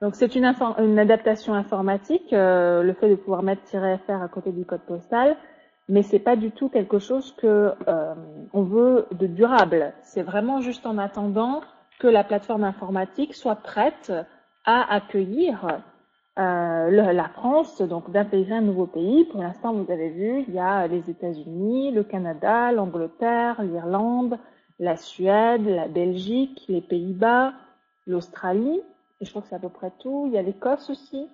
Donc c'est une adaptation informatique, le fait de pouvoir mettre -fr à côté du code postal, mais c'est pas du tout quelque chose que on veut de durable. C'est vraiment juste en attendant que la plateforme informatique soit prête à accueillir la France, donc d'intégrer un nouveau pays. Pour l'instant, vous avez vu, il y a les États-Unis, le Canada, l'Angleterre, l'Irlande, la Suède, la Belgique, les Pays-Bas, l'Australie, et je crois que c'est à peu près tout. Il y a l'Écosse aussi.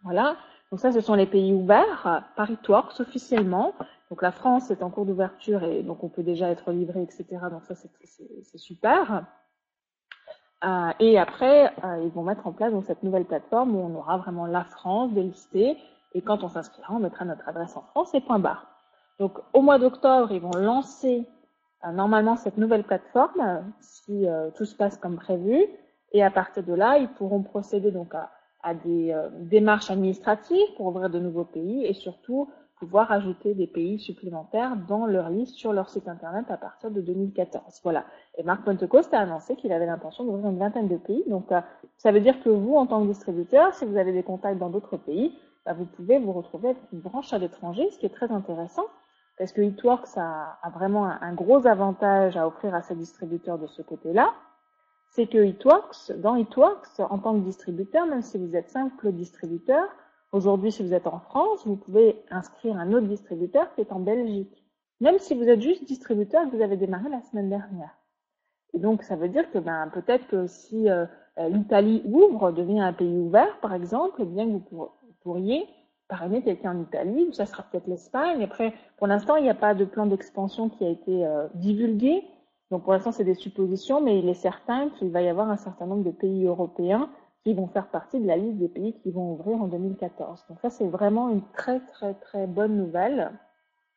Voilà. Donc ça, ce sont les pays ouverts par It-Works officiellement. Donc la France est en cours d'ouverture et donc on peut déjà être livré, etc. Donc ça, c'est super. Et après, ils vont mettre en place donc, cette nouvelle plateforme où on aura vraiment la France délistée. Et quand on s'inscrira, on mettra notre adresse en France et point barre. Donc au mois d'octobre, ils vont lancer normalement cette nouvelle plateforme si tout se passe comme prévu. Et à partir de là, ils pourront procéder donc à des démarches administratives pour ouvrir de nouveaux pays et surtout pouvoir ajouter des pays supplémentaires dans leur liste sur leur site internet à partir de 2014. Voilà. Et Marc Pentecost a annoncé qu'il avait l'intention d'ouvrir une vingtaine de pays. Donc, ça veut dire que vous, en tant que distributeur, si vous avez des contacts dans d'autres pays, vous pouvez vous retrouver avec une branche à l'étranger, ce qui est très intéressant, parce que It-Works a vraiment un gros avantage à offrir à ses distributeurs de ce côté-là. C'est que dans It-Works, en tant que distributeur, même si vous êtes simple distributeur, aujourd'hui, si vous êtes en France, vous pouvez inscrire un autre distributeur qui est en Belgique. Même si vous êtes juste distributeur et que vous avez démarré la semaine dernière. Et donc, ça veut dire que peut-être que si l'Italie ouvre, devient un pays ouvert, par exemple, eh bien que vous pourriez parrainer quelqu'un en Italie, ou ça sera peut-être l'Espagne. Après, pour l'instant, il n'y a pas de plan d'expansion qui a été divulgué. Donc, pour l'instant, c'est des suppositions, mais il est certain qu'il va y avoir un certain nombre de pays européens qui vont faire partie de la liste des pays qui vont ouvrir en 2014. Donc ça, c'est vraiment une très, très, très bonne nouvelle.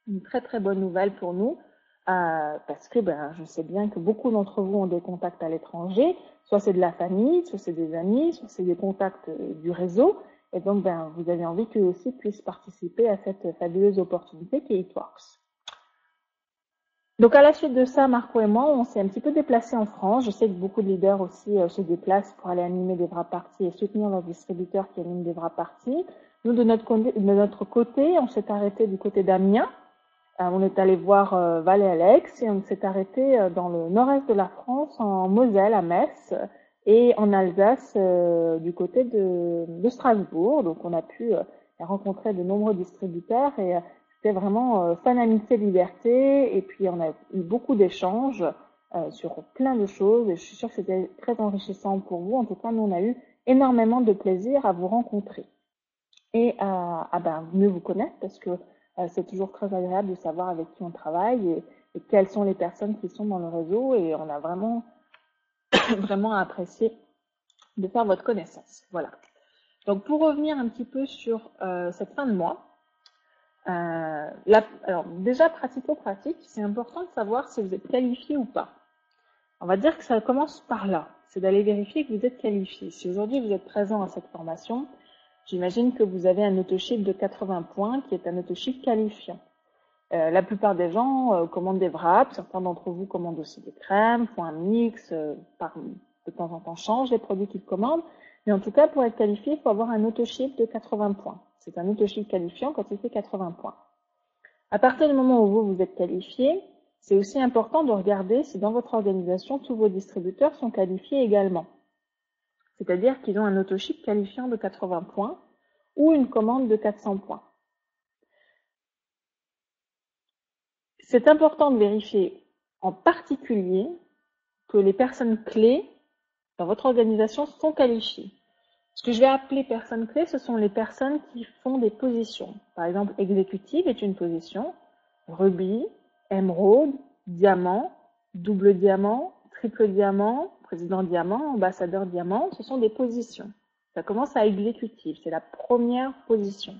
Une très, très bonne nouvelle pour nous. Parce que je sais bien que beaucoup d'entre vous ont des contacts à l'étranger, soit c'est de la famille, soit c'est des amis, soit c'est des contacts du réseau, et donc vous avez envie qu'eux aussi puissent participer à cette fabuleuse opportunité qui est It-Works. Donc à la suite de ça, Marco et moi, on s'est un petit peu déplacés en France. Je sais que beaucoup de leaders aussi se déplacent pour aller animer des wrap parties et soutenir leurs distributeurs qui animent des wrap parties. Nous, de notre côté, on s'est arrêté du côté d'Amiens. On est allé voir Val et Alex et on s'est arrêté dans le nord-est de la France, en Moselle, à Metz, et en Alsace, du côté de Strasbourg. Donc on a pu rencontrer de nombreux distributeurs et c'était vraiment fan amitié liberté. Et puis on a eu beaucoup d'échanges sur plein de choses et je suis sûre que c'était très enrichissant pour vous. En tout cas, nous on a eu énormément de plaisir à vous rencontrer et à mieux vous connaître parce que c'est toujours très agréable de savoir avec qui on travaille et quelles sont les personnes qui sont dans le réseau et on a vraiment, vraiment apprécié de faire votre connaissance. Voilà. Donc pour revenir un petit peu sur cette fin de mois, alors déjà pratico-pratique, c'est important de savoir si vous êtes qualifié ou pas. On va dire que ça commence par là, c'est d'aller vérifier que vous êtes qualifié. Si aujourd'hui vous êtes présent à cette formation, j'imagine que vous avez un autoshift de 80 points qui est un autoshift qualifiant. La plupart des gens commandent des wraps, certains d'entre vous commandent aussi des crèmes, font un mix, de temps en temps changent les produits qu'ils commandent, mais en tout cas pour être qualifié, il faut avoir un autoshift de 80 points. C'est un autoshift qualifiant quand il fait 80 points. À partir du moment où vous êtes qualifié, c'est aussi important de regarder si dans votre organisation, tous vos distributeurs sont qualifiés également. C'est-à-dire qu'ils ont un autoshift qualifiant de 80 points ou une commande de 400 points. C'est important de vérifier en particulier que les personnes clés dans votre organisation sont qualifiées. Ce que je vais appeler personnes clés, ce sont les personnes qui font des positions. Par exemple, exécutive est une position, rubis, émeraude, diamant, double diamant, triple diamant, président diamant, ambassadeur diamant, ce sont des positions. Ça commence à exécutive, c'est la première position.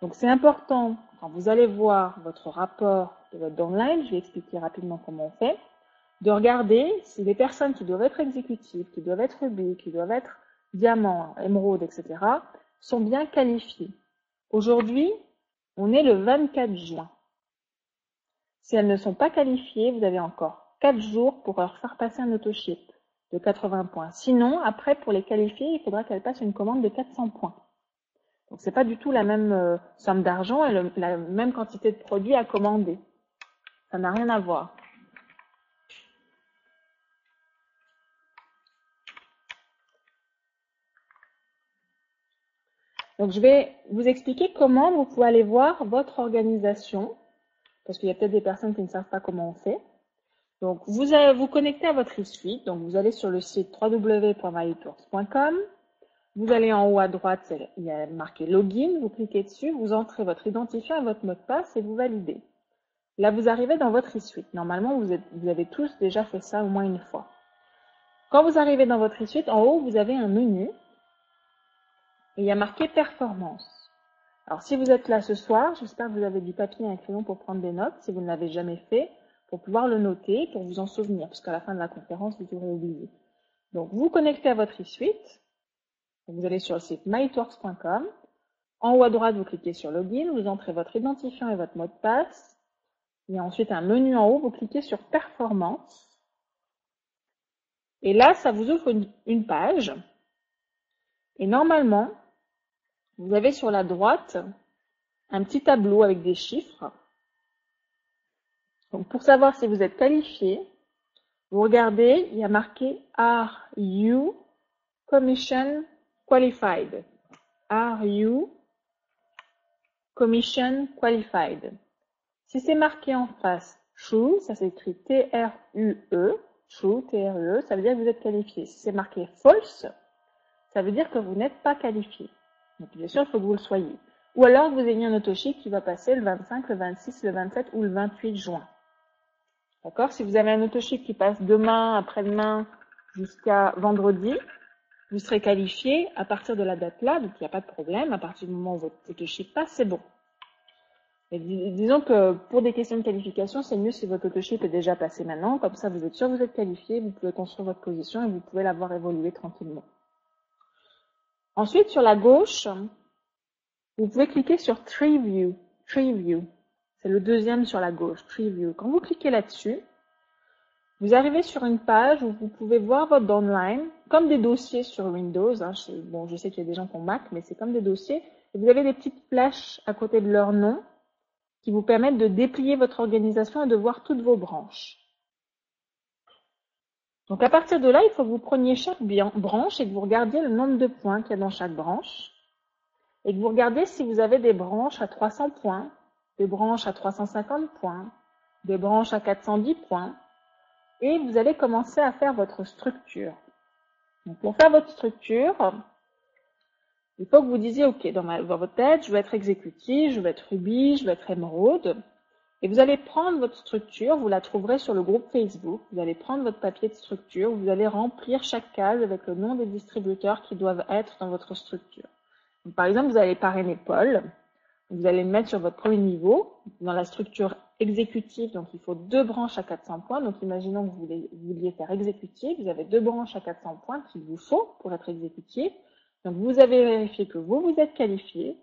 Donc c'est important, quand vous allez voir votre rapport de votre downline, je vais expliquer rapidement comment on fait, de regarder si les personnes qui doivent être exécutives, qui doivent être rubis, qui doivent être diamant, émeraude, etc., sont bien qualifiées. Aujourd'hui, on est le 24 juin. Si elles ne sont pas qualifiées, vous avez encore 4 jours pour leur faire passer un autoshift. de 80 points. Sinon, après, pour les qualifier, il faudra qu'elle passe une commande de 400 points. Donc, c'est pas du tout la même somme d'argent et la même quantité de produits à commander. Ça n'a rien à voir. Donc, je vais vous expliquer comment vous pouvez aller voir votre organisation, parce qu'il y a peut-être des personnes qui ne savent pas comment on fait. Donc, vous vous connectez à votre e-suite. Donc, vous allez sur le site www.mytours.com. Vous allez en haut à droite, il y a marqué Login. Vous cliquez dessus, vous entrez votre identifiant et votre mot de passe et vous validez. Là, vous arrivez dans votre e-suite. Normalement, vous avez tous déjà fait ça au moins une fois. Quand vous arrivez dans votre e-suite, en haut, vous avez un menu et il y a marqué Performance. Alors, si vous êtes là ce soir, j'espère que vous avez du papier et un crayon pour prendre des notes, si vous ne l'avez jamais fait, pour pouvoir le noter, pour vous en souvenir, parce qu'à la fin de la conférence, vous aurez oublié. Donc, vous connectez à votre e-suite. Vous allez sur le site mytours.com. En haut à droite, vous cliquez sur Login, vous entrez votre identifiant et votre mot de passe. Il y a ensuite un menu en haut, vous cliquez sur Performance. Et là, ça vous ouvre une page. Et normalement, vous avez sur la droite un petit tableau avec des chiffres. Donc, pour savoir si vous êtes qualifié, vous regardez, il y a marqué Are you Commission Qualified? Are you Commission Qualified? Si c'est marqué en face True, ça s'écrit T-R-U-E, True, T-R-U-E, ça veut dire que vous êtes qualifié. Si c'est marqué False, ça veut dire que vous n'êtes pas qualifié. Donc bien sûr, il faut que vous le soyez. Ou alors que vous ayez un autoship qui va passer le 25, le 26, le 27 ou le 28 juin. D'accord? Si vous avez un autoship qui passe demain, après-demain, jusqu'à vendredi, vous serez qualifié à partir de la date-là, donc il n'y a pas de problème. À partir du moment où votre autoship passe, c'est bon. Mais disons que pour des questions de qualification, c'est mieux si votre autoship est déjà passé maintenant. Comme ça, vous êtes sûr que vous êtes qualifié, vous pouvez construire votre position et vous pouvez la voir évoluer tranquillement. Ensuite, sur la gauche, vous pouvez cliquer sur Tree View. Tree View. C'est le deuxième sur la gauche, Tree View. Quand vous cliquez là-dessus, vous arrivez sur une page où vous pouvez voir votre downline, comme des dossiers sur Windows. Hein. Bon, je sais qu'il y a des gens qui ont Mac, mais c'est comme des dossiers. Et vous avez des petites flèches à côté de leur nom qui vous permettent de déplier votre organisation et de voir toutes vos branches. Donc à partir de là, il faut que vous preniez chaque branche et que vous regardiez le nombre de points qu'il y a dans chaque branche. Et que vous regardez si vous avez des branches à 300 points, des branches à 350 points, des branches à 410 points. Et vous allez commencer à faire votre structure. Donc pour faire votre structure, il faut que vous disiez, OK, dans votre tête, je veux être exécutif, je veux être rubis, je veux être émeraude. Et vous allez prendre votre structure, vous la trouverez sur le groupe Facebook, vous allez prendre votre papier de structure, vous allez remplir chaque case avec le nom des distributeurs qui doivent être dans votre structure. Donc, par exemple, vous allez parrainer Paul, vous allez le mettre sur votre premier niveau, dans la structure exécutive, donc il faut 2 branches à 400 points, donc imaginons que vous vouliez faire exécutif, vous avez 2 branches à 400 points qu'il vous faut pour être exécutif, donc vous avez vérifié que vous êtes qualifié,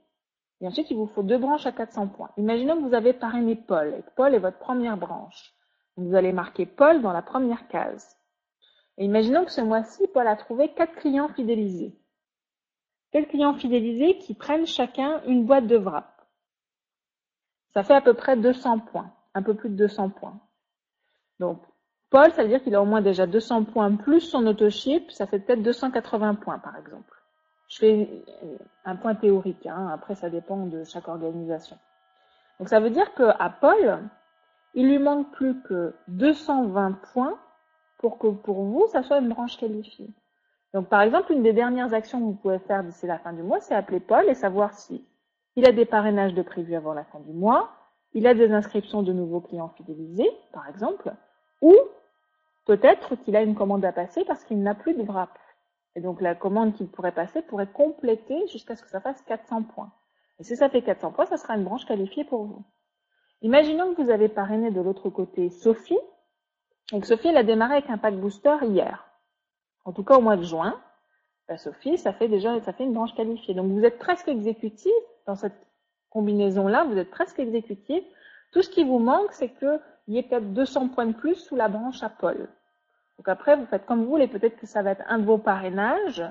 et ensuite, il vous faut 2 branches à 400 points. Imaginons que vous avez parrainé Paul, et que Paul est votre première branche. Donc, vous allez marquer Paul dans la première case. Et imaginons que ce mois-ci, Paul a trouvé 4 clients fidélisés. 4 clients fidélisés qui prennent chacun une boîte de wrap. Ça fait à peu près 200 points, un peu plus de 200 points. Donc, Paul, ça veut dire qu'il a au moins déjà 200 points plus son autoship, ça fait peut-être 280 points, par exemple. Je fais un point théorique, hein. Après ça dépend de chaque organisation. Donc ça veut dire qu'à Paul, il lui manque plus que 220 points pour que pour vous, ça soit une branche qualifiée. Donc par exemple, une des dernières actions que vous pouvez faire d'ici la fin du mois, c'est appeler Paul et savoir si il a des parrainages de prévus avant la fin du mois, il a des inscriptions de nouveaux clients fidélisés, par exemple, ou peut-être qu'il a une commande à passer parce qu'il n'a plus de wrap. Et donc, la commande qu'il pourrait passer pourrait compléter jusqu'à ce que ça fasse 400 points. Et si ça fait 400 points, ça sera une branche qualifiée pour vous. Imaginons que vous avez parrainé de l'autre côté Sophie, et que Sophie, elle a démarré avec un pack booster hier. En tout cas, au mois de juin, Sophie, ça fait une branche qualifiée. Donc, vous êtes presque exécutif dans cette combinaison-là, vous êtes presque exécutif. Tout ce qui vous manque, c'est qu'il y ait peut-être 200 points de plus sous la branche à Paul. Donc après, vous faites comme vous voulez. Peut-être que ça va être un de vos parrainages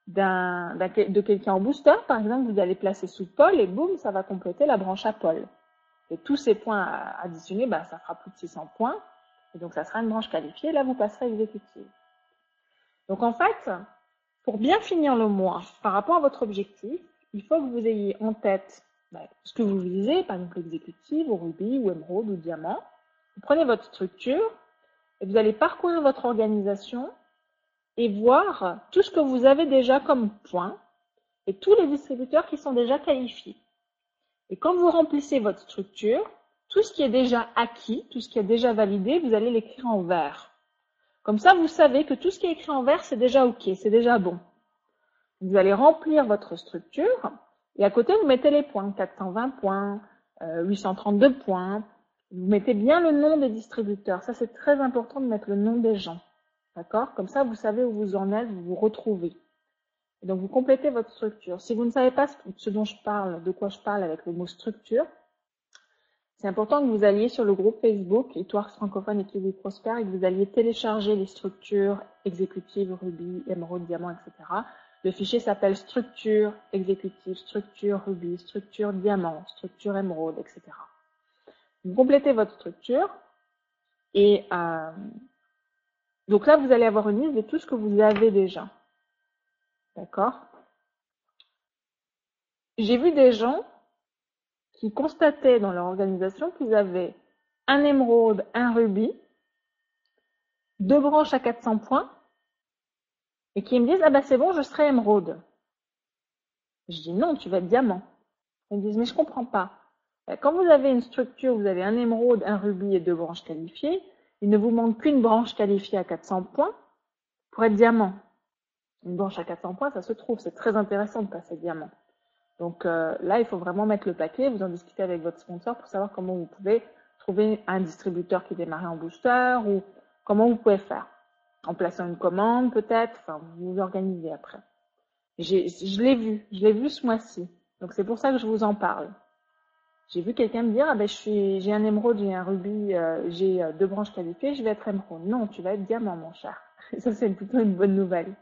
de quelqu'un en booster. Par exemple, vous allez placer sous Paul et boum, ça va compléter la branche à Paul. Et tous ces points additionnés, ça fera plus de 600 points. Et donc, ça sera une branche qualifiée. Là, vous passerez exécutive. Donc, en fait, pour bien finir le mois, par rapport à votre objectif, il faut que vous ayez en tête ce que vous visez, par exemple l'exécutive, ou rubis, ou émeraude, ou diamant. Vous prenez votre structure et vous allez parcourir votre organisation et voir tout ce que vous avez déjà comme points et tous les distributeurs qui sont déjà qualifiés. Et quand vous remplissez votre structure, tout ce qui est déjà acquis, tout ce qui est déjà validé, vous allez l'écrire en vert. Comme ça, vous savez que tout ce qui est écrit en vert, c'est déjà OK, c'est déjà bon. Vous allez remplir votre structure et à côté, vous mettez les points, 420 points, 832 points. Vous mettez bien le nom des distributeurs. Ça, c'est très important de mettre le nom des gens. D'accord? Comme ça, vous savez où vous en êtes, vous vous retrouvez. Et donc, vous complétez votre structure. Si vous ne savez pas ce dont je parle, de quoi je parle avec le mot structure, c'est important que vous alliez sur le groupe Facebook Étoiles francophones et Kiwi Prospère et que vous alliez télécharger les structures exécutives, rubis, émeraude, diamant, etc. Le fichier s'appelle structure exécutive, structure rubis, structure diamant, structure émeraude, etc. Vous complétez votre structure et donc là, vous allez avoir une liste de tout ce que vous avez déjà. D'accord? J'ai vu des gens qui constataient dans leur organisation qu'ils avaient un émeraude, un rubis, 2 branches à 400 points, et qui me disent « Ah bah c'est bon, je serai émeraude ». Je dis « Non, tu vas être diamant ». Ils me disent « Mais je comprends pas. Quand vous avez une structure, vous avez un émeraude, un rubis et 2 branches qualifiées, il ne vous manque qu'une branche qualifiée à 400 points pour être diamant. Une branche à 400 points, ça se trouve, c'est très intéressant de passer diamant. Donc là, il faut vraiment mettre le paquet, vous en discutez avec votre sponsor pour savoir comment vous pouvez trouver un distributeur qui démarre en booster ou comment vous pouvez faire. En plaçant une commande peut-être, enfin vous vous organisez après. Je l'ai vu ce mois-ci. Donc c'est pour ça que je vous en parle. J'ai vu quelqu'un me dire ah ben j'ai un émeraude, j'ai un rubis, j'ai 2 branches qualifiées, je vais être émeraude. Non, tu vas être diamant mon cher. Ça c'est plutôt une bonne nouvelle.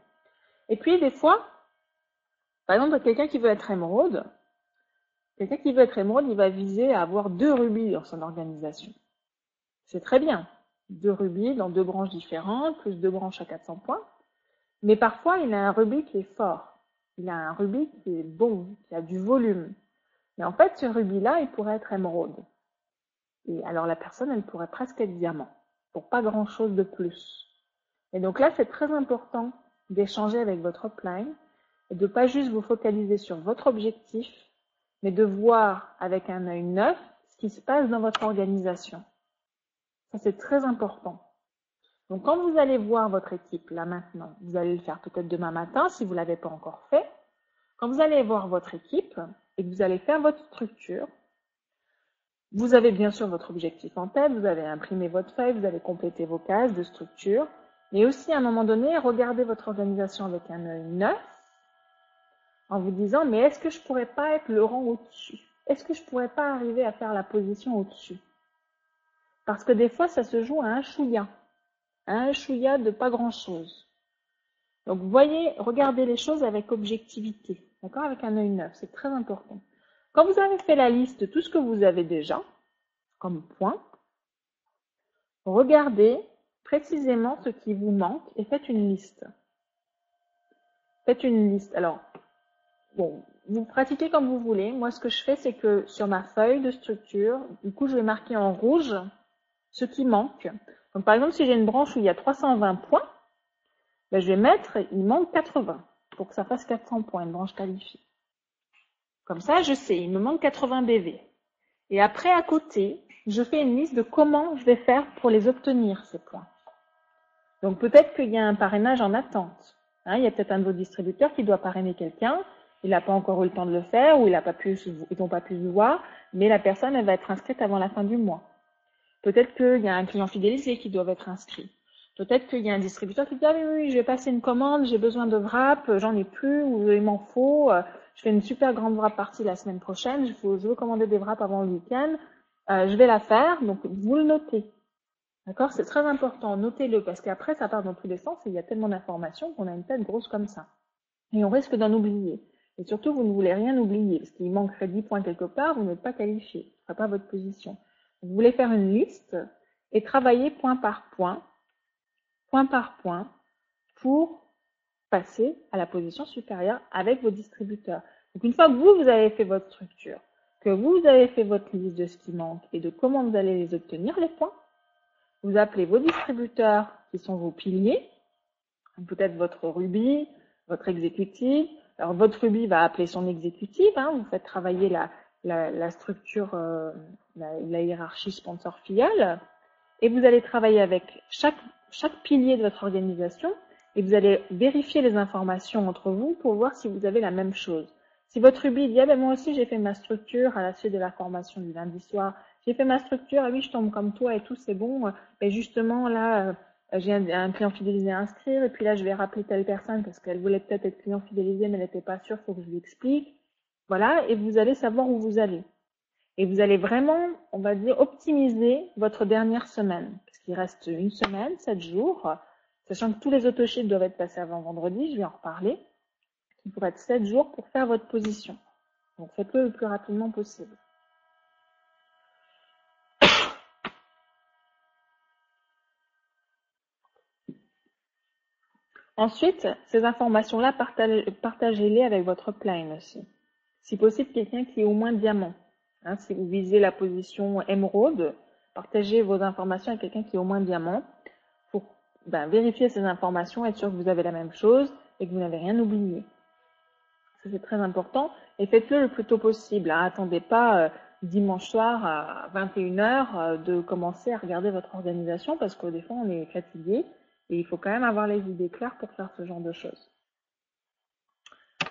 Et puis des fois, par exemple quelqu'un qui veut être émeraude, il va viser à avoir 2 rubis dans son organisation. C'est très bien. 2 rubis dans 2 branches différentes, plus 2 branches à 400 points. Mais parfois, il a un rubis qui est fort. Il a un rubis qui est bon, qui a du volume. Mais en fait, ce rubis-là, il pourrait être émeraude. Et alors, la personne, elle pourrait presque être diamant, pour pas grand-chose de plus. Et donc là, c'est très important d'échanger avec votre upline et de pas juste vous focaliser sur votre objectif, mais de voir avec un œil neuf ce qui se passe dans votre organisation. Ça, c'est très important. Donc, quand vous allez voir votre équipe, là maintenant, vous allez le faire peut-être demain matin si vous ne l'avez pas encore fait. Quand vous allez voir votre équipe et que vous allez faire votre structure, vous avez bien sûr votre objectif en tête, vous avez imprimé votre feuille, vous avez complété vos cases de structure, mais aussi à un moment donné, regardez votre organisation avec un œil neuf en vous disant, mais est-ce que je pourrais pas être le rang au-dessus? Est-ce que je pourrais pas arriver à faire la position au-dessus? Parce que des fois, ça se joue à un chouïa de pas grand-chose. Donc, vous voyez, regardez les choses avec objectivité, d'accord, avec un œil neuf, c'est très important. Quand vous avez fait la liste de tout ce que vous avez déjà, comme point, regardez précisément ce qui vous manque et faites une liste. Faites une liste. Alors, bon, vous pratiquez comme vous voulez. Moi, ce que je fais, c'est que sur ma feuille de structure, du coup, je vais marquer en rouge ce qui manque. Donc, par exemple, si j'ai une branche où il y a 320 points, ben, je vais mettre, il manque 80 pour que ça fasse 400 points, une branche qualifiée. Comme ça, je sais, il me manque 80 BV. Et après, à côté, je fais une liste de comment je vais faire pour les obtenir, ces points. Donc, peut-être qu'il y a un parrainage en attente. Hein, il y a peut-être un de vos distributeurs qui doit parrainer quelqu'un. Il n'a pas encore eu le temps de le faire ou ils n'ont pas pu se voir, mais la personne, elle va être inscrite avant la fin du mois. Peut-être qu'il y a un client fidélisé qui doit être inscrit. Peut-être qu'il y a un distributeur qui dit « Ah oui, je vais passer une commande, j'ai besoin de wrap, j'en ai plus ou il m'en faut, je fais une super grande wrap partie la semaine prochaine, je veux commander des wraps avant le week-end, je vais la faire. » Donc, vous le notez. D'accord? C'est très important, notez-le, parce qu'après, ça part dans tous les sens et il y a tellement d'informations qu'on a une tête grosse comme ça. Et on risque d'en oublier. Et surtout, vous ne voulez rien oublier, parce qu'il manquerait 10 points quelque part, vous n'êtes pas qualifié. Ce ne sera pas votre position. Vous voulez faire une liste et travailler point par point, pour passer à la position supérieure avec vos distributeurs. Donc une fois que vous avez fait votre structure, que vous avez fait votre liste de ce qui manque et de comment vous allez les obtenir, les points, vous appelez vos distributeurs qui sont vos piliers, peut-être votre rubis, votre exécutive. Alors votre rubis va appeler son exécutive, hein, vous faites travailler la structure, la hiérarchie sponsor filiale, et vous allez travailler avec chaque pilier de votre organisation et vous allez vérifier les informations entre vous pour voir si vous avez la même chose. Si votre rubis dit, ah ben moi aussi j'ai fait ma structure à la suite de la formation du lundi soir, j'ai fait ma structure, ah oui je tombe comme toi et tout, c'est bon, mais justement là j'ai un client fidélisé à inscrire et puis là je vais rappeler telle personne parce qu'elle voulait peut-être être client fidélisé mais elle n'était pas sûre, il faut que je lui explique. Voilà, et vous allez savoir où vous allez. Et vous allez vraiment, on va dire, optimiser votre dernière semaine. Parce qu'il reste une semaine, 7 jours, sachant que tous les autoships doivent être passés avant vendredi, je vais en reparler. Il pourrait être 7 jours pour faire votre position. Donc faites-le le plus rapidement possible. Ensuite, ces informations-là, partagez-les avec votre plane aussi. Si possible, quelqu'un qui est au moins diamant. Hein, si vous visez la position émeraude, partagez vos informations avec quelqu'un qui est au moins diamant pour vérifier ces informations, être sûr que vous avez la même chose et que vous n'avez rien oublié. Ça, c'est très important. Et faites-le le plus tôt possible. Hein. Attendez pas dimanche soir à 21h de commencer à regarder votre organisation parce que des fois, on est fatigué et il faut quand même avoir les idées claires pour faire ce genre de choses.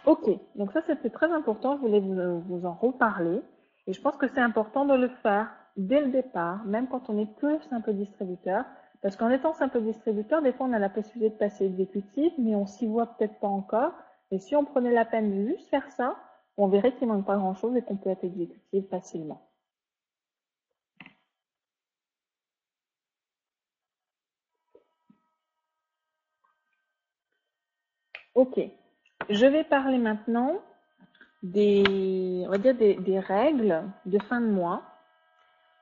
Ok, donc ça, c'était très important. Je voulais vous en reparler. Et je pense que c'est important de le faire dès le départ, même quand on est que simple distributeur. Parce qu'en étant simple distributeur, des fois, on a la possibilité de passer exécutif, mais on s'y voit peut-être pas encore. Et si on prenait la peine de juste faire ça, on verrait qu'il manque pas grand-chose et qu'on peut être exécutif facilement. Ok, je vais parler maintenant on va dire des règles de fin de mois.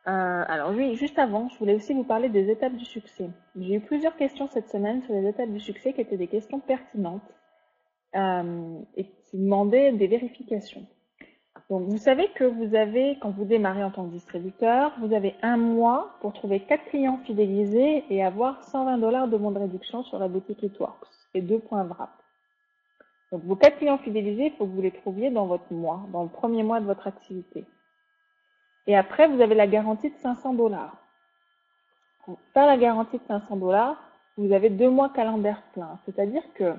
Alors oui, juste avant, je voulais aussi vous parler des étapes du succès. J'ai eu plusieurs questions cette semaine sur les étapes du succès qui étaient des questions pertinentes et qui demandaient des vérifications. Donc vous savez que vous avez, quand vous démarrez en tant que distributeur, vous avez un mois pour trouver 4 clients fidélisés et avoir 120 $ de bon de réduction sur la boutique Itworks et 2 points VRAP. Donc vos 4 clients fidélisés, il faut que vous les trouviez dans votre mois, dans le premier mois de votre activité. Et après, vous avez la garantie de 500 $. Pour faire la garantie de 500 $, vous avez 2 mois calendaire plein. C'est-à-dire que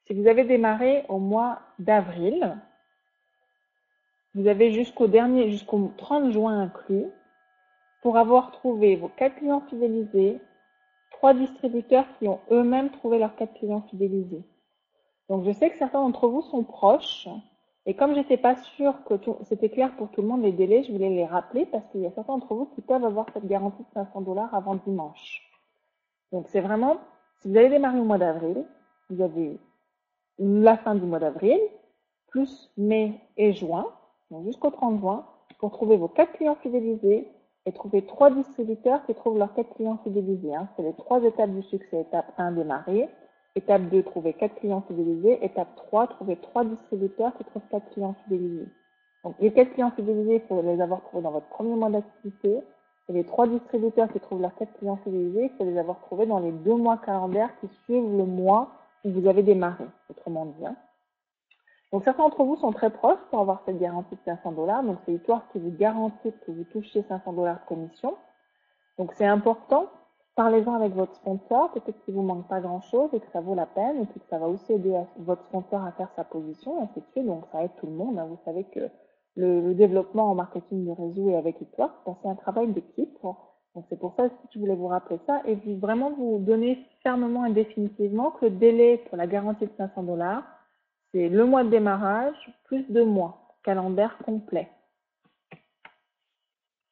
si vous avez démarré au mois d'avril, vous avez jusqu'au 30 juin inclus pour avoir trouvé vos 4 clients fidélisés, 3 distributeurs qui ont eux-mêmes trouvé leurs 4 clients fidélisés. Donc je sais que certains d'entre vous sont proches et comme j'étais pas sûre que c'était clair pour tout le monde les délais, je voulais les rappeler parce qu'il y a certains d'entre vous qui peuvent avoir cette garantie de 500 $ avant dimanche. Donc c'est vraiment, si vous avez démarré au mois d'avril, vous avez la fin du mois d'avril, plus mai et juin, donc jusqu'au 30 juin, pour trouver vos 4 clients fidélisés et trouver 3 distributeurs qui trouvent leurs 4 clients fidélisés. Hein. C'est les 3 étapes du succès. Étape 1, démarrer. Étape 2, trouver 4 clients fidélisés. Étape 3, trouver 3 distributeurs qui trouvent 4 clients fidélisés. Donc les 4 clients fidélisés, il faut les avoir trouvés dans votre premier mois d'activité. Et les 3 distributeurs qui trouvent leurs 4 clients fidélisés, il faut les avoir trouvés dans les 2 mois calendaires qui suivent le mois où vous avez démarré, autrement dit. Hein. Donc certains d'entre vous sont très proches pour avoir cette garantie de 500 $. Donc c'est Itworks qui vous garantit que vous touchiez 500 $ de commission. Donc c'est important. Parlez-en avec votre sponsor, peut-être qu'il vous manque pas grand-chose et que ça vaut la peine et puis que ça va aussi aider votre sponsor à faire sa position et ainsi de suite. Donc ça aide tout le monde. Hein. Vous savez que le développement en marketing de réseau et avec Itworks, c'est un travail d'équipe. Donc c'est pour ça que je voulais vous rappeler ça et puis vraiment vous donner fermement et définitivement que le délai pour la garantie de 500 $, c'est le mois de démarrage plus 2 mois, calendaire complet.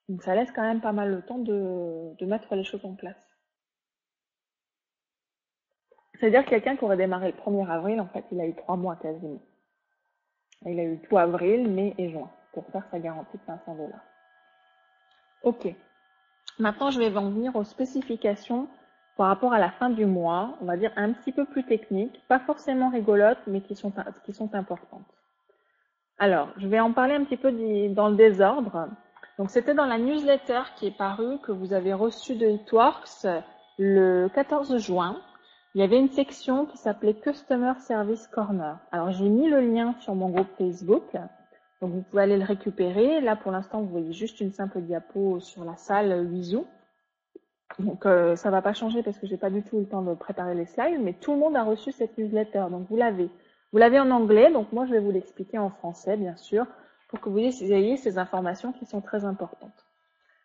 Donc ça laisse quand même pas mal le temps de mettre les choses en place. C'est-à-dire que quelqu'un qui aurait démarré le 1er avril, en fait, il a eu 3 mois quasiment. Et il a eu tout avril, mai et juin pour faire sa garantie de 500 $. Ok. Maintenant, je vais en venir aux spécifications par rapport à la fin du mois, on va dire un petit peu plus techniques, pas forcément rigolotes, mais qui sont importantes. Alors, je vais en parler un petit peu dans le désordre. Donc, c'était dans la newsletter qui est parue, que vous avez reçue de Hitworks le 14 juin. Il y avait une section qui s'appelait Customer Service Corner. Alors, j'ai mis le lien sur mon groupe Facebook. Donc, vous pouvez aller le récupérer. Là, pour l'instant, vous voyez juste une simple diapo sur la salle Wizu. Donc, ça va pas changer parce que j'ai pas du tout eu le temps de préparer les slides, mais tout le monde a reçu cette newsletter. Donc, vous l'avez. Vous l'avez en anglais, donc moi, je vais vous l'expliquer en français, bien sûr, pour que vous ayez ces informations qui sont très importantes.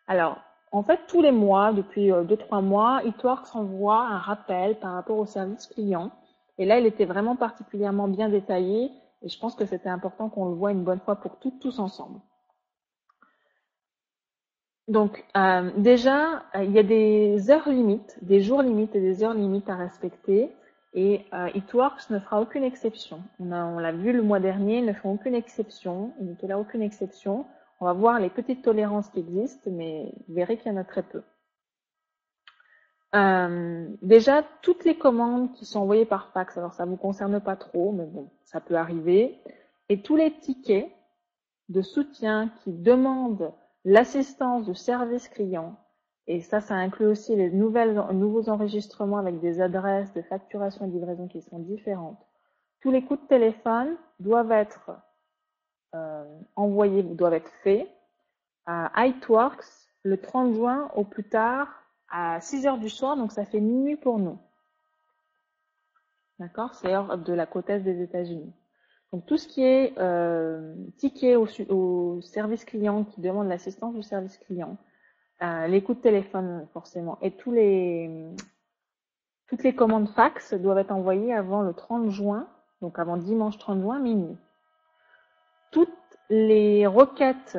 Alors, en fait, tous les mois, depuis 2-3 mois, Hitworks envoie un rappel par rapport au service client. Et là, il était vraiment particulièrement bien détaillé. Et je pense que c'était important qu'on le voit une bonne fois pour toutes, tous ensemble. Donc, déjà, il y a des heures limites, des jours limites et des heures limites à respecter. Et Hitworks ne fera aucune exception. On l'a vu le mois dernier, ils ne font aucune exception. Ils ne tolèrent aucune exception. On va voir les petites tolérances qui existent, mais vous verrez qu'il y en a très peu. Déjà, toutes les commandes qui sont envoyées par fax, alors ça ne vous concerne pas trop, mais bon, ça peut arriver. Et tous les tickets de soutien qui demandent l'assistance du service client, et ça inclut aussi les nouveaux enregistrements avec des adresses de facturation et de livraison qui sont différentes. Tous les coups de téléphone doivent être envoyés, doivent être faits à Hitworks le 30 juin au plus tard à 6 heures du soir, donc ça fait minuit pour nous. D'accord? C'est l'heure de la côte est des États-Unis. Donc tout ce qui est ticket au service client qui demande l'assistance du service client, les coups de téléphone forcément, et toutes les commandes fax doivent être envoyées avant le 30 juin, donc avant dimanche 30 juin, minuit. Toutes les requêtes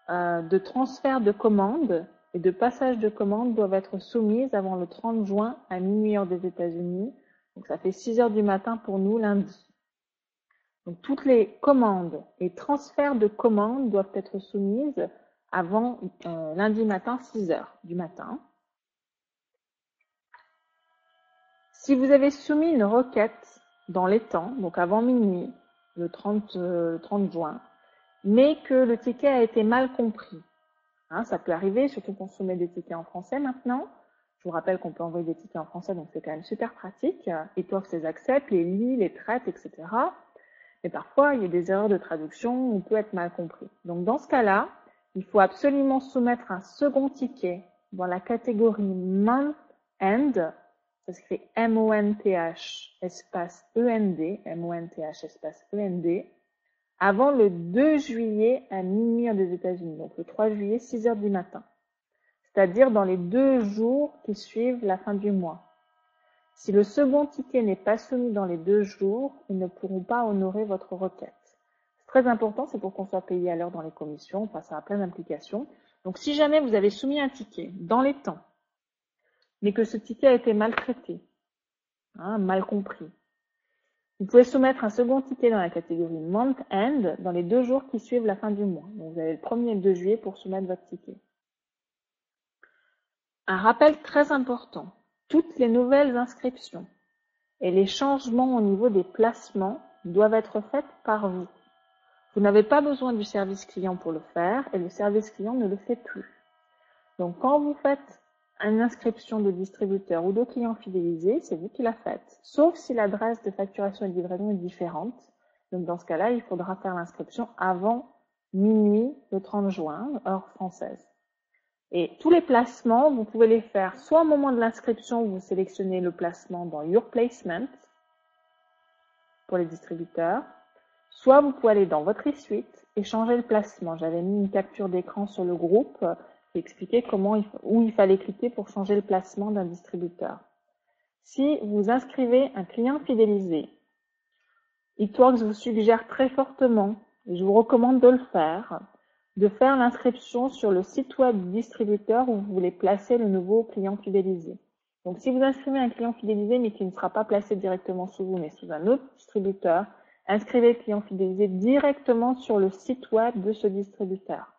de transfert de commandes et de passage de commandes doivent être soumises avant le 30 juin à minuit heure des États-Unis. Donc ça fait 6 heures du matin pour nous lundi. Donc toutes les commandes et transferts de commandes doivent être soumises avant lundi matin 6 heures du matin. Si vous avez soumis une requête dans les temps, donc avant minuit, le 30 juin, mais que le ticket a été mal compris, ça peut arriver, surtout qu'on soumet des tickets en français maintenant. Je vous rappelle qu'on peut envoyer des tickets en français, donc c'est quand même super pratique. Hitworks les accepte, les lit, les traite, etc. Mais parfois, il y a des erreurs de traduction, on peut être mal compris. Donc dans ce cas-là, il faut absolument soumettre un second ticket dans la catégorie Month End, ça s'écrit M-O-N-T-H espace E-N-D, M-O-N-T-H espace E-N-D, avant le 2 juillet à minuit heure des États-Unis, donc le 3 juillet, 6 heures du matin. C'est-à-dire dans les 2 jours qui suivent la fin du mois. Si le second ticket n'est pas soumis dans les 2 jours, ils ne pourront pas honorer votre requête. C'est très important, c'est pour qu'on soit payé à l'heure dans les commissions, enfin ça a plein d'implications. Donc si jamais vous avez soumis un ticket dans les temps, mais que ce ticket a été maltraité, mal compris, vous pouvez soumettre un second ticket dans la catégorie Month End dans les 2 jours qui suivent la fin du mois. Donc vous avez le 1er et le 2 juillet pour soumettre votre ticket. Un rappel très important. Toutes les nouvelles inscriptions et les changements au niveau des placements doivent être faits par vous. Vous n'avez pas besoin du service client pour le faire et le service client ne le fait plus. Donc quand vous faites une inscription de distributeur ou de client fidélisé, c'est vous qui la faites. Sauf si l'adresse de facturation et de livraison est différente. Donc dans ce cas-là, il faudra faire l'inscription avant minuit le 30 juin, heure française. Et tous les placements, vous pouvez les faire soit au moment de l'inscription, vous sélectionnez le placement dans Your Placement pour les distributeurs, soit vous pouvez aller dans votre e-suite et changer le placement. J'avais mis une capture d'écran sur le groupe qui expliquait où il fallait cliquer pour changer le placement d'un distributeur. Si vous inscrivez un client fidélisé, Hitworks vous suggère très fortement, et je vous recommande de le faire, de faire l'inscription sur le site web du distributeur où vous voulez placer le nouveau client fidélisé. Donc, si vous inscrivez un client fidélisé, mais qui ne sera pas placé directement sous vous, mais sous un autre distributeur, inscrivez le client fidélisé directement sur le site web de ce distributeur.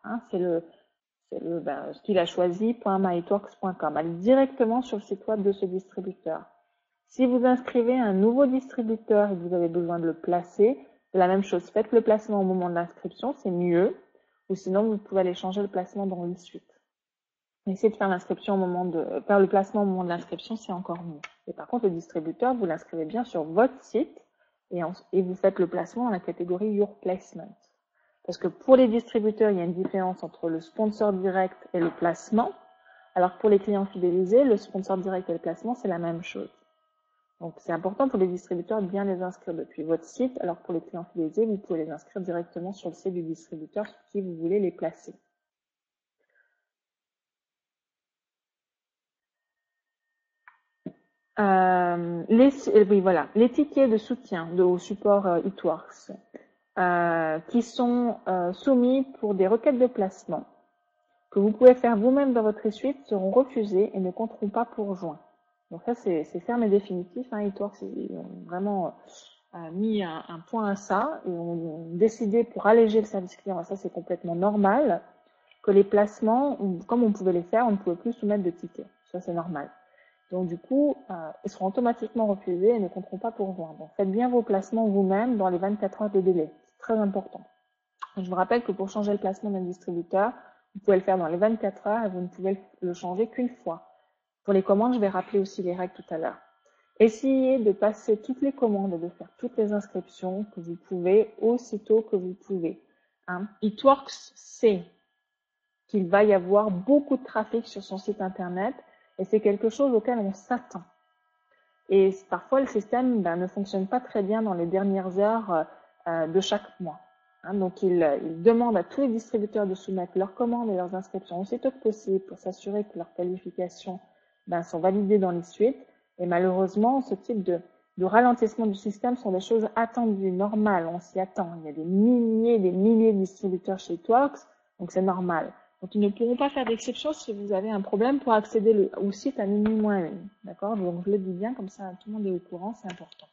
C'est ce qu'il a choisi, .myitworks.com. Allez directement sur le site web de ce distributeur. Si vous inscrivez un nouveau distributeur et que vous avez besoin de le placer, c'est la même chose. Faites le placement au moment de l'inscription, c'est mieux. Ou sinon, vous pouvez aller changer le placement dans l'e-suite. Essayez de faire faire le placement au moment de l'inscription, c'est encore mieux. Et par contre, le distributeur, vous l'inscrivez bien sur votre site et vous faites le placement dans la catégorie Your Placement. Parce que pour les distributeurs, il y a une différence entre le sponsor direct et le placement. Alors que pour les clients fidélisés, le sponsor direct et le placement, c'est la même chose. Donc, c'est important pour les distributeurs de bien les inscrire depuis votre site, alors que pour les clients fidélisés, vous pouvez les inscrire directement sur le site du distributeur sur qui vous voulez les placer. Les tickets de soutien au support It-Works qui sont soumis pour des requêtes de placement que vous pouvez faire vous-même dans votre e-suite seront refusés et ne compteront pas pour juin. Donc ça, c'est ferme et définitif. It-Works ont vraiment mis un point à ça et ont décidé pour alléger le service client, et ça c'est complètement normal, que les placements, comme on pouvait les faire, on ne pouvait plus soumettre de tickets. Ça c'est normal. Donc du coup, ils seront automatiquement refusés et ne compteront pas pour juin. Donc faites bien vos placements vous-même dans les 24 heures de délai. C'est très important. Je vous rappelle que pour changer le placement d'un distributeur, vous pouvez le faire dans les 24 heures et vous ne pouvez le changer qu'une fois. Pour les commandes, je vais rappeler aussi les règles tout à l'heure. Essayez de passer toutes les commandes et de faire toutes les inscriptions que vous pouvez aussitôt que vous pouvez. It-Works sait qu'il va y avoir beaucoup de trafic sur son site internet et c'est quelque chose auquel on s'attend. Et parfois, le système ne fonctionne pas très bien dans les dernières heures de chaque mois. Donc, il demande à tous les distributeurs de soumettre leurs commandes et leurs inscriptions aussitôt que possible pour s'assurer que leurs qualifications sont validées dans les suites. Et malheureusement, ce type de ralentissement du système sont des choses attendues, normales, on s'y attend. Il y a des milliers de distributeurs chez It-Works, donc c'est normal. Donc, ils ne pourront pas faire d'exception si vous avez un problème pour accéder au site à minuit-1. D'accord? Donc, je le dis bien, comme ça, tout le monde est au courant, c'est important.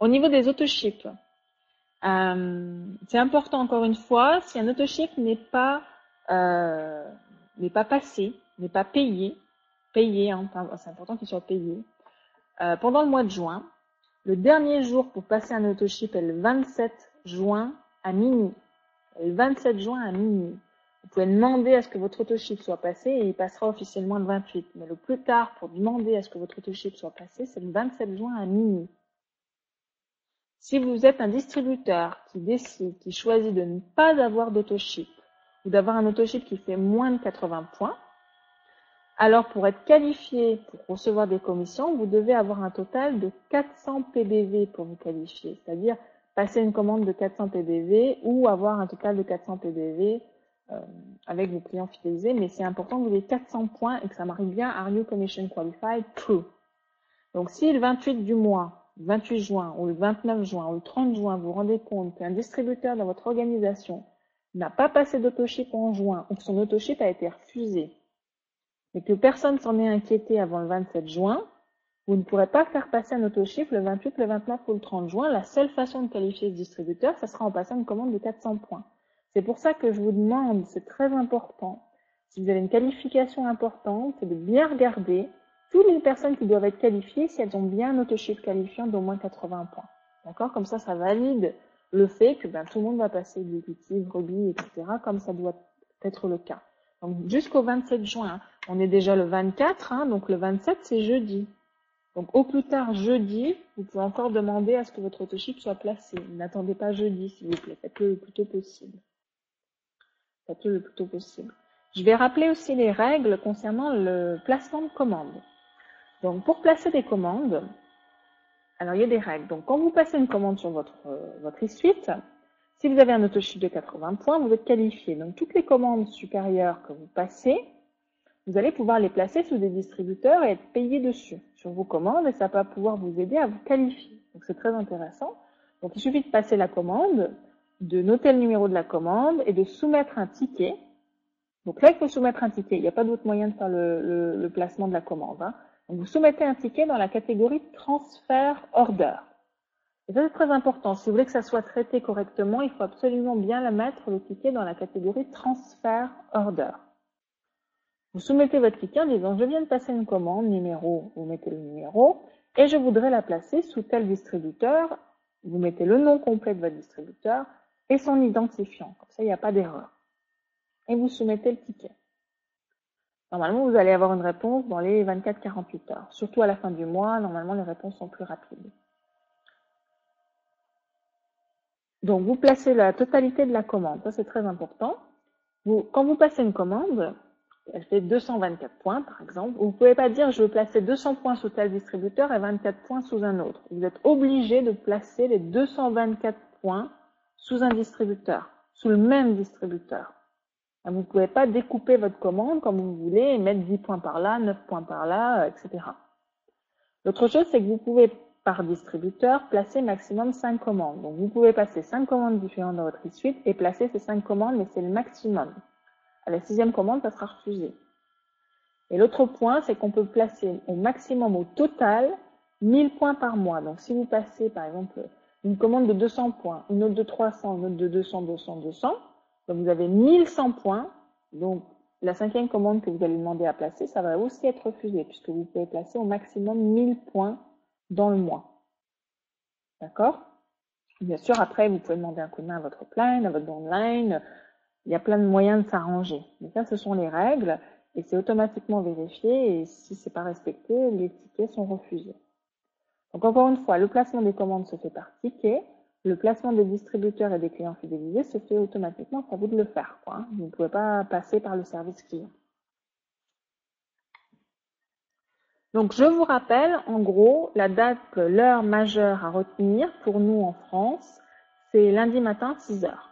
Au niveau des autoships, c'est important, encore une fois, si un autoship n'est pas passé, n'est pas payé, c'est important qu'il soit payé, pendant le mois de juin, le dernier jour pour passer un autoship est le 27 juin à minuit. Le 27 juin à minuit. Vous pouvez demander à ce que votre autoship soit passé et il passera officiellement le 28. Mais le plus tard pour demander à ce que votre autoship soit passé, c'est le 27 juin à minuit. Si vous êtes un distributeur qui choisit de ne pas avoir d'autoship ou d'avoir un autoship qui fait moins de 80 points, alors pour être qualifié pour recevoir des commissions, vous devez avoir un total de 400 PBV pour vous qualifier, c'est-à-dire passer une commande de 400 PBV ou avoir un total de 400 PBV avec vos clients fidélisés, mais c'est important que vous ayez 400 points et que ça marque bien Are you Commission Qualified? True. Donc si le 28 du mois, le 28 juin ou le 29 juin ou le 30 juin, vous vous rendez compte qu'un distributeur dans votre organisation n'a pas passé d'autoship en juin ou que son autoship a été refusé et que personne s'en est inquiété avant le 27 juin, vous ne pourrez pas faire passer un autoship le 28, le 29 ou le 30 juin. La seule façon de qualifier ce distributeur, ça sera en passant une commande de 400 points. C'est pour ça que je vous demande, c'est très important, si vous avez une qualification importante, c'est de bien regarder toutes les personnes qui doivent être qualifiées si elles ont bien un autoship qualifiant d'au moins 80 points. D'accord? Comme ça valide le fait que tout le monde va passer exécutive, rugby, etc. comme ça doit être le cas. Donc jusqu'au 27 juin, on est déjà le 24, donc le 27 c'est jeudi. Donc au plus tard jeudi, vous pouvez encore demander à ce que votre autoship soit placé. N'attendez pas jeudi s'il vous plaît, faites-le le plus tôt possible. Faites-le le plus tôt possible. Je vais rappeler aussi les règles concernant le placement de commandes. Donc pour placer des commandes, alors il y a des règles. Donc quand vous passez une commande sur votre e-suite, si vous avez un autoship de 80 points, vous êtes qualifié. Donc toutes les commandes supérieures que vous passez, vous allez pouvoir les placer sous des distributeurs et être payé dessus, sur vos commandes, et ça va pouvoir vous aider à vous qualifier. Donc c'est très intéressant. Donc il suffit de passer la commande, de noter le numéro de la commande et de soumettre un ticket. Donc là, il faut soumettre un ticket. Il n'y a pas d'autre moyen de faire le placement de la commande. Hein. Donc vous soumettez un ticket dans la catégorie transfert order. Et ça, c'est très important. Si vous voulez que ça soit traité correctement, il faut absolument bien la mettre, le ticket, dans la catégorie transfert order. Vous soumettez votre ticket en disant « Je viens de passer une commande, numéro », vous mettez le numéro, et je voudrais la placer sous tel distributeur. Vous mettez le nom complet de votre distributeur et son identifiant. Comme ça, il n'y a pas d'erreur. Et vous soumettez le ticket. Normalement, vous allez avoir une réponse dans les 24-48 heures. Surtout à la fin du mois, normalement, les réponses sont plus rapides. Donc, vous placez la totalité de la commande. Ça, c'est très important. Quand vous passez une commande, elle fait 224 points, par exemple. Vous ne pouvez pas dire, je veux placer 200 points sous tel distributeur et 24 points sous un autre. Vous êtes obligé de placer les 224 points sous un distributeur, sous le même distributeur. Vous ne pouvez pas découper votre commande comme vous voulez et mettre 10 points par là, 9 points par là, etc. L'autre chose, c'est que vous pouvez, par distributeur, placer maximum 5 commandes. Donc, vous pouvez passer 5 commandes différentes dans votre e-suite et placer ces 5 commandes, mais c'est le maximum. À la 6e commande, ça sera refusé. Et l'autre point, c'est qu'on peut placer au maximum, au total, 1000 points par mois. Donc, si vous passez, par exemple, une commande de 200 points, une autre de 300, une autre de 200, 200, 200, donc vous avez 1100 points. Donc, la 5e commande que vous allez demander à placer, ça va aussi être refusé, puisque vous pouvez placer au maximum 1000 points dans le mois. D'accord? Bien sûr, après, vous pouvez demander un coup de main à votre upline, à votre downline. Il y a plein de moyens de s'arranger. Mais ça, ce sont les règles et c'est automatiquement vérifié et si c'est pas respecté, les tickets sont refusés. Donc encore une fois, le placement des commandes se fait par ticket, le placement des distributeurs et des clients fidélisés se fait automatiquement, c'est à vous de le faire, quoi. Vous ne pouvez pas passer par le service client. Donc je vous rappelle, en gros, la date, l'heure majeure à retenir pour nous en France, c'est lundi matin 6 heures.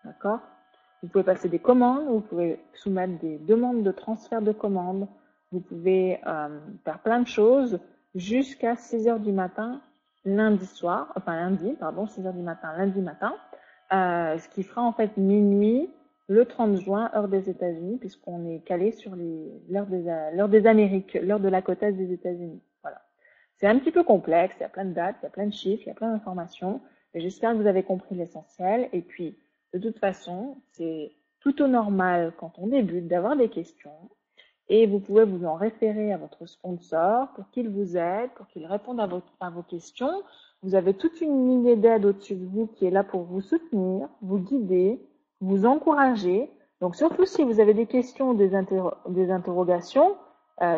D'accord? Vous pouvez passer des commandes, vous pouvez soumettre des demandes de transfert de commandes, vous pouvez faire plein de choses jusqu'à 6 heures du matin lundi soir, enfin lundi, pardon, 6 heures du matin lundi matin, ce qui fera en fait minuit le 30 juin, heure des États-Unis, puisqu'on est calé sur l'heure des Amériques, l'heure de la côte est des États-Unis. Voilà. C'est un petit peu complexe, il y a plein de dates, il y a plein de chiffres, il y a plein d'informations, mais j'espère que vous avez compris l'essentiel, et puis de toute façon, c'est plutôt normal quand on débute d'avoir des questions et vous pouvez vous en référer à votre sponsor pour qu'il vous aide, pour qu'il réponde à vos questions. Vous avez toute une lignée d'aide au-dessus de vous qui est là pour vous soutenir, vous guider, vous encourager. Donc surtout si vous avez des questions ou des interrogations,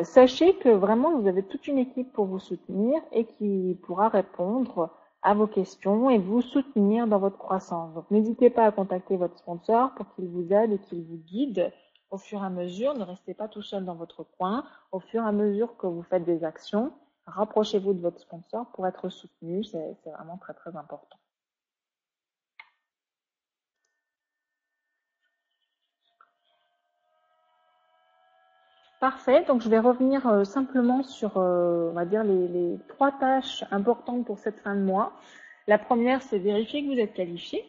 sachez que vraiment vous avez toute une équipe pour vous soutenir et qui pourra répondre à vos questions et vous soutenir dans votre croissance. Donc, n'hésitez pas à contacter votre sponsor pour qu'il vous aide et qu'il vous guide au fur et à mesure. Ne restez pas tout seul dans votre coin. Au fur et à mesure que vous faites des actions, rapprochez-vous de votre sponsor pour être soutenu. C'est vraiment très, très important. Parfait. Donc, je vais revenir simplement sur, on va dire, les 3 tâches importantes pour cette fin de mois. La première, c'est vérifier que vous êtes qualifié,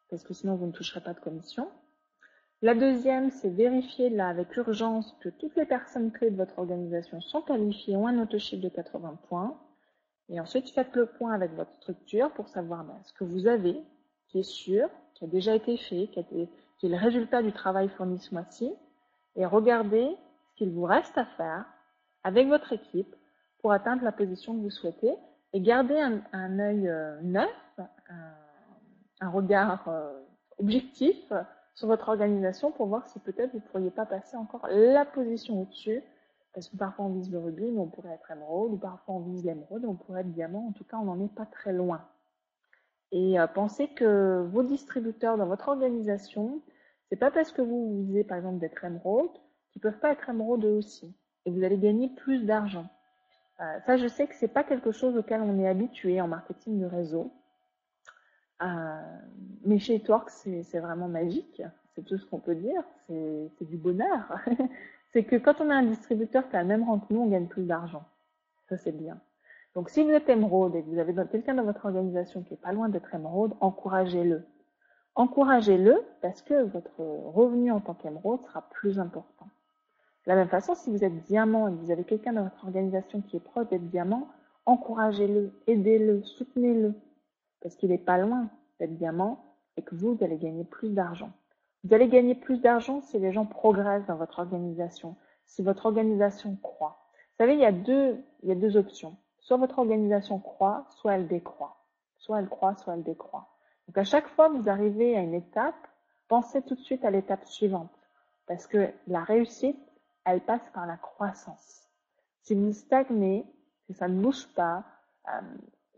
parce que sinon, vous ne toucherez pas de commission. La deuxième, c'est vérifier là avec urgence que toutes les personnes clés de votre organisation sont qualifiées, ont un autochiffre de 80 points. Et ensuite, faites le point avec votre structure pour savoir ce que vous avez, qui est sûr, qui a déjà été fait, qui est le résultat du travail fourni ce mois-ci. Et regardez ce qu'il vous reste à faire avec votre équipe pour atteindre la position que vous souhaitez. Et gardez un œil neuf, un regard objectif sur votre organisation pour voir si peut-être vous ne pourriez pas passer encore la position au-dessus, parce que parfois on vise le rubis, mais on pourrait être émeraude, ou parfois on vise l'émeraude, on pourrait être diamant, en tout cas on n'en est pas très loin. Et pensez que vos distributeurs dans votre organisation, c'est pas parce que vous visez par exemple d'être émeraude, qu'ils peuvent pas être émeraude eux aussi, et vous allez gagner plus d'argent. Ça je sais que c'est pas quelque chose auquel on est habitué en marketing de réseau. Mais chez Twork, c'est vraiment magique. C'est tout ce qu'on peut dire. C'est du bonheur. C'est que quand on a un distributeur qui a le même rang que nous, on gagne plus d'argent. Ça, c'est bien. Donc, si vous êtes émeraude et que vous avez quelqu'un dans votre organisation qui est pas loin d'être émeraude, encouragez-le. Encouragez-le parce que votre revenu en tant qu'émeraude sera plus important. De la même façon, si vous êtes diamant et que vous avez quelqu'un dans votre organisation qui est proche d'être diamant, encouragez-le, aidez-le, soutenez-le, parce qu'il n'est pas loin d'être diamant et que vous allez gagner plus d'argent. Vous allez gagner plus d'argent si les gens progressent dans votre organisation, si votre organisation croît. Vous savez, il y a deux options. Soit votre organisation croît, soit elle décroît. Soit elle croît, soit elle décroît. Donc à chaque fois que vous arrivez à une étape, pensez tout de suite à l'étape suivante. Parce que la réussite, elle passe par la croissance. Si vous stagnez, si ça ne bouge pas,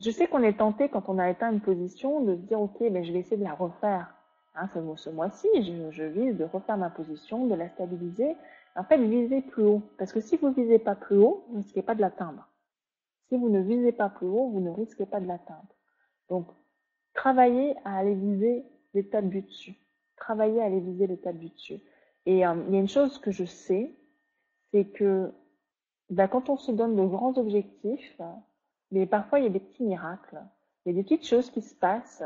je sais qu'on est tenté quand on a atteint une position de se dire ok, ben je vais essayer de la refaire. Hein, ce mois-ci, je vise de refaire ma position, de la stabiliser. En fait, visez plus haut. Parce que si vous ne visez pas plus haut, vous ne risquez pas de l'atteindre. Si vous ne visez pas plus haut, vous ne risquez pas de l'atteindre. Donc, travaillez à aller viser l'étape du dessus. Travaillez à aller viser l'étape du dessus. Et il y a une chose que je sais, c'est que quand on se donne de grands objectifs, mais parfois il y a des petits miracles, il y a des petites choses qui se passent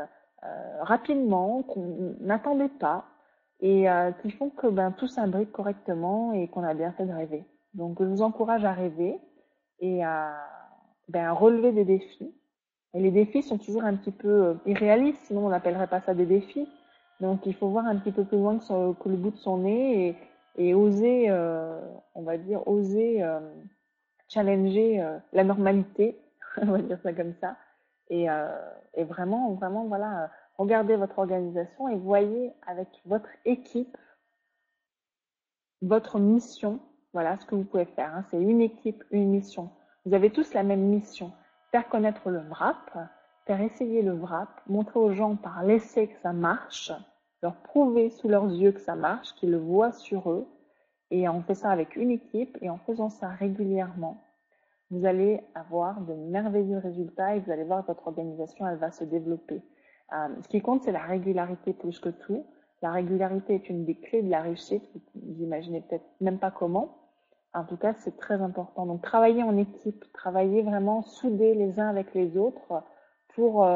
rapidement, qu'on n'attendait pas, et qui font que tout s'imbrique correctement et qu'on a bien fait de rêver. Donc je vous encourage à rêver et à relever des défis. Et les défis sont toujours un petit peu irréalistes, sinon on n'appellerait pas ça des défis. Donc il faut voir un petit peu plus loin que le bout de son nez et oser, on va dire, oser challenger la normalité, on va dire ça comme ça. Et vraiment, vraiment, voilà, regardez votre organisation et voyez avec votre équipe votre mission. Voilà ce que vous pouvez faire. Hein. C'est une équipe, une mission. Vous avez tous la même mission. Faire connaître le WRAP, faire essayer le WRAP, montrer aux gens par l'essai que ça marche, leur prouver sous leurs yeux que ça marche, qu'ils le voient sur eux. Et on fait ça avec une équipe et en faisant ça régulièrement, vous allez avoir de merveilleux résultats et vous allez voir que votre organisation, elle va se développer. Ce qui compte, c'est la régularité plus que tout. La régularité est une des clés de la réussite. Vous imaginez peut-être même pas comment. En tout cas, c'est très important. Donc, travaillez en équipe, travaillez vraiment soudés les uns avec les autres pour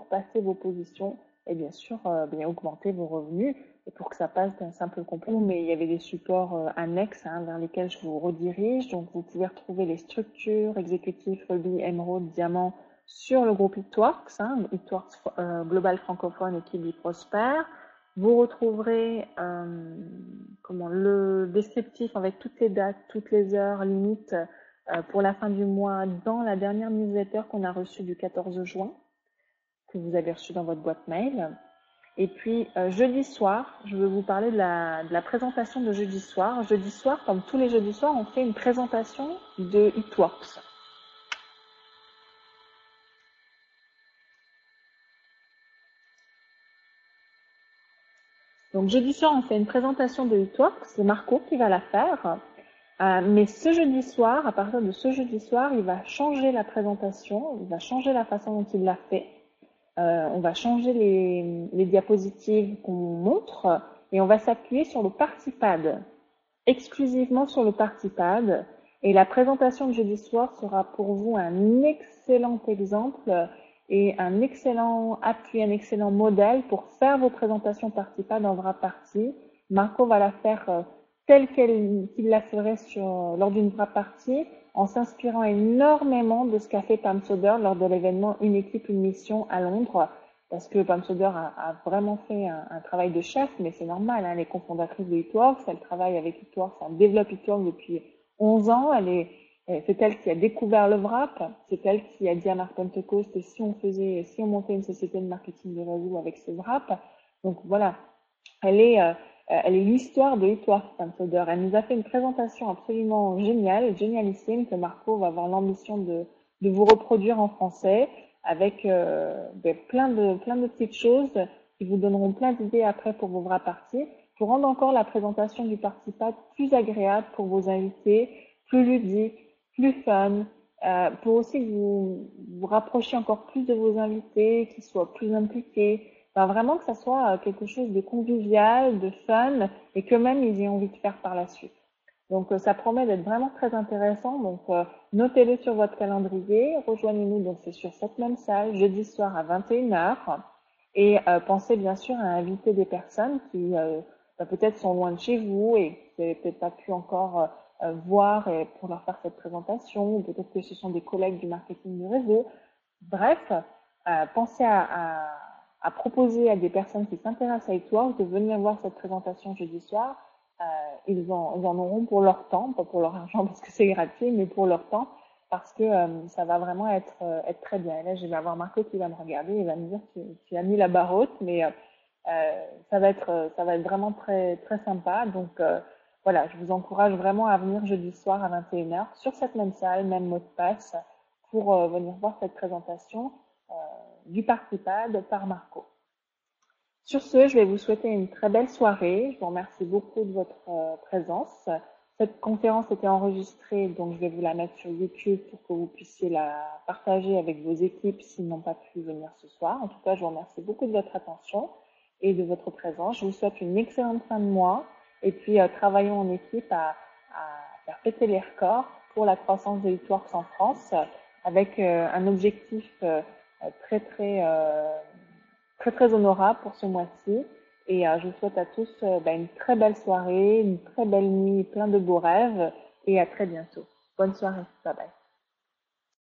passer vos positions et bien sûr augmenter vos revenus. Et pour que ça passe d'un simple complément, mais il y avait des supports annexes vers lesquels je vous redirige. Donc, vous pouvez retrouver les structures exécutives, rubis, émeraude, diamant sur le groupe Itworks, Itworks Global Francophone et qui prospère. Vous retrouverez le descriptif avec toutes les dates, toutes les heures limites pour la fin du mois dans la dernière newsletter qu'on a reçue du 14 juin, que vous avez reçue dans votre boîte mail. Et puis jeudi soir, je vais vous parler de la présentation de jeudi soir. Jeudi soir, comme tous les jeudis soirs, on fait une présentation de Itworks. Donc jeudi soir, on fait une présentation de Itworks. C'est Marco qui va la faire. Mais ce jeudi soir, à partir de ce jeudi soir, il va changer la présentation, il va changer la façon dont il l'a fait. On va changer les diapositives qu'on montre et on va s'appuyer sur le Partipad, exclusivement sur le Partipad. Et la présentation de jeudi soir sera pour vous un excellent exemple et un excellent appui, un excellent modèle pour faire vos présentations Partipad en vraie partie. Marco va la faire telle qu'il la ferait lors d'une vraie partie, en s'inspirant énormément de ce qu'a fait Pam Soder lors de l'événement Une équipe, une mission à Londres, parce que Pam Soder a vraiment fait un travail de chef, mais c'est normal, elle est cofondatrice de Itworks, elle travaille avec Itworks, elle développe Itworks depuis 11 ans, c'est elle qui a découvert le WRAP, c'est elle qui a dit à Mark Pentecost si on montait une société de marketing de réseau avec ce WRAP. Donc voilà, elle est l'histoire de Itworks, Pam Soder. Elle nous a fait une présentation absolument géniale, génialissime, que Marco va avoir l'ambition de vous reproduire en français, avec plein de petites choses qui vous donneront plein d'idées après pour vos vraies parties, pour rendre encore la présentation du Partipad plus agréable pour vos invités, plus ludique, plus fun, pour aussi que vous rapprochiez encore plus de vos invités, qu'ils soient plus impliqués. Vraiment que ça soit quelque chose de convivial, de fun, et qu'eux-mêmes ils aient envie de faire par la suite. Donc ça promet d'être vraiment très intéressant. Donc notez-le sur votre calendrier, rejoignez-nous, donc c'est sur cette même salle, jeudi soir à 21h. Et pensez bien sûr à inviter des personnes qui peut-être sont loin de chez vous et que vous n'avez peut-être pas pu encore voir pour leur faire cette présentation, ou peut-être que ce sont des collègues du marketing du réseau. Bref, pensez à proposer à des personnes qui s'intéressent à Eatworks de venir voir cette présentation jeudi soir. Ils en auront pour leur temps, pas pour leur argent parce que c'est gratuit, mais pour leur temps, parce que ça va vraiment être très bien. Et là, je vais avoir Marco qui va me regarder et va me dire tu as mis la barre haute, mais ça va être vraiment très, très sympa. Donc voilà, je vous encourage vraiment à venir jeudi soir à 21h sur cette même salle, même mot de passe, pour venir voir cette présentation euh, du Partypad par Marco. Sur ce, je vais vous souhaiter une très belle soirée. Je vous remercie beaucoup de votre présence. Cette conférence était enregistrée, donc je vais vous la mettre sur YouTube pour que vous puissiez la partager avec vos équipes s'ils n'ont pas pu venir ce soir. En tout cas, je vous remercie beaucoup de votre attention et de votre présence. Je vous souhaite une excellente fin de mois et puis travaillons en équipe à faire péter les records pour la croissance de Eatworks en France avec un objectif très très très très honorable pour ce mois-ci. Et je vous souhaite à tous une très belle soirée, une très belle nuit, plein de beaux rêves et à très bientôt. Bonne soirée. Bye bye.